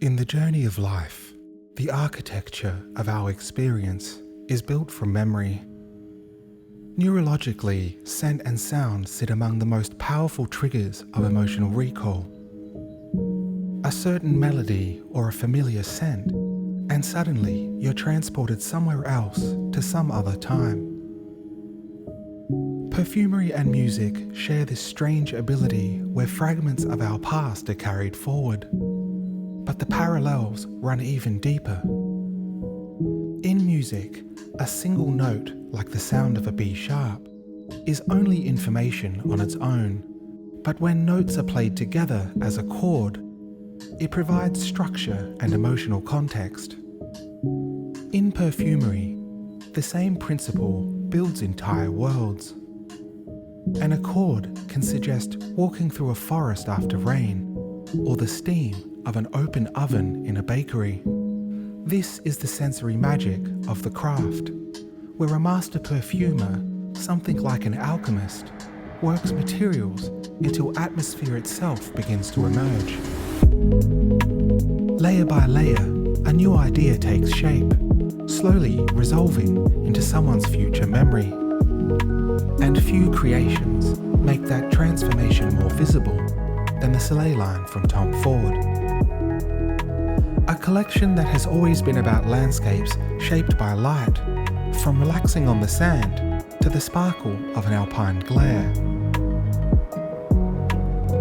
In the journey of life, the architecture of our experience is built from memory. Neurologically, scent and sound sit among the most powerful triggers of emotional recall. A certain melody or a familiar scent, and suddenly you're transported somewhere else to some other time. Perfumery and music share this strange ability where fragments of our past are carried forward. But the parallels run even deeper. In music, a single note, like the sound of a B sharp, is only information on its own. But when notes are played together as a chord, it provides structure and emotional context. In perfumery, the same principle builds entire worlds. An accord can suggest walking through a forest after rain, or the steam of an open oven in a bakery. This is the sensory magic of the craft, where a master perfumer, something like an alchemist, works materials until atmosphere itself begins to emerge. Layer by layer, a new idea takes shape, slowly resolving into someone's future memory. And few creations make that transformation more visible than the Soleil line from Tom Ford. A collection that has always been about landscapes shaped by light, from relaxing on the sand to the sparkle of an alpine glare.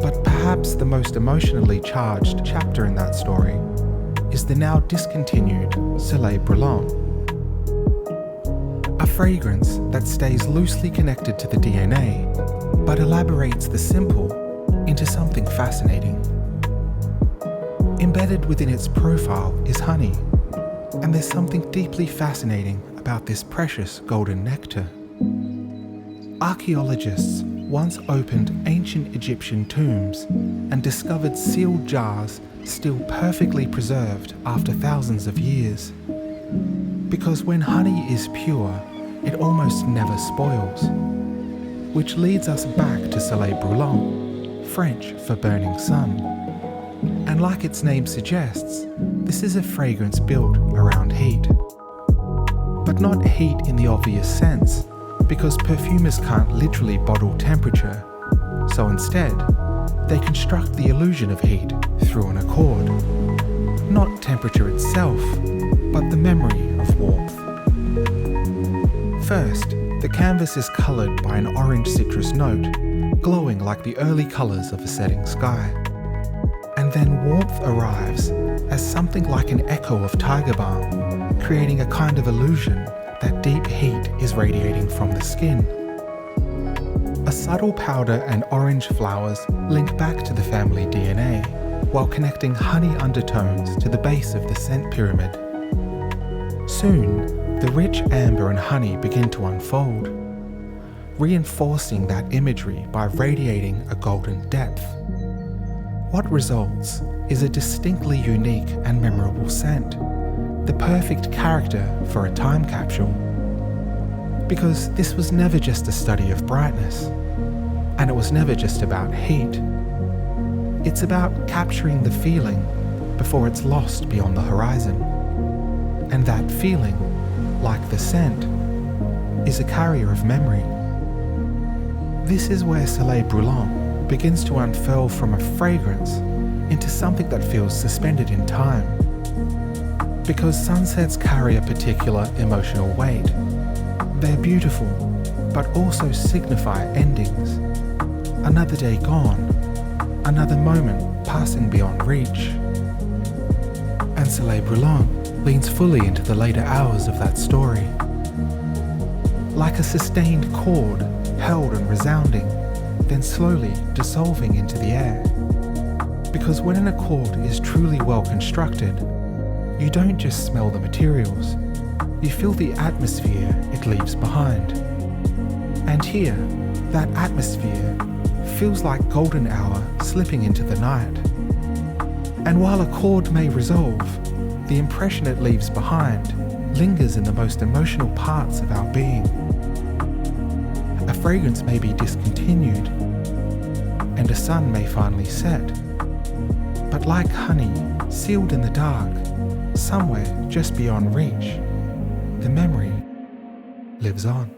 But perhaps the most emotionally charged chapter in that story is the now discontinued Soleil Brûlant. A fragrance that stays loosely connected to the DNA, but elaborates the simple into something fascinating. Embedded within its profile is honey, and there's something deeply fascinating about this precious golden nectar. Archaeologists once opened ancient Egyptian tombs and discovered sealed jars still perfectly preserved after thousands of years. Because when honey is pure, it almost never spoils. Which leads us back to Soleil Brûlant, French for burning sun. And like its name suggests, this is a fragrance built around heat. But not heat in the obvious sense, because perfumers can't literally bottle temperature. So instead, they construct the illusion of heat through an accord. Not temperature itself, but the memory of warmth. First, the canvas is coloured by an orange citrus note, glowing like the early colours of a setting sky. And then warmth arrives as something like an echo of tiger balm, creating a kind of illusion that deep heat is radiating from the skin. A subtle powder and orange flowers link back to the family DNA, while connecting honey undertones to the base of the scent pyramid. Soon, the rich amber and honey begin to unfold, reinforcing that imagery by radiating a golden depth. What results is a distinctly unique and memorable scent, the perfect character for a time capsule. Because this was never just a study of brightness, and it was never just about heat. It's about capturing the feeling before it's lost beyond the horizon. And that feeling, like the scent, is a carrier of memory. This is where Soleil Brûlant begins to unfurl from a fragrance into something that feels suspended in time. Because sunsets carry a particular emotional weight. They're beautiful, but also signify endings. Another day gone, another moment passing beyond reach. And Soleil Brûlant leans fully into the later hours of that story. Like a sustained chord, held and resounding, then slowly dissolving into the air. Because when an accord is truly well constructed, you don't just smell the materials, you feel the atmosphere it leaves behind. And here, that atmosphere feels like golden hour slipping into the night. And while a chord may resolve, the impression it leaves behind lingers in the most emotional parts of our being. A fragrance may be discontinued, and a sun may finally set, But like honey, sealed in the dark, somewhere just beyond reach, the memory lives on.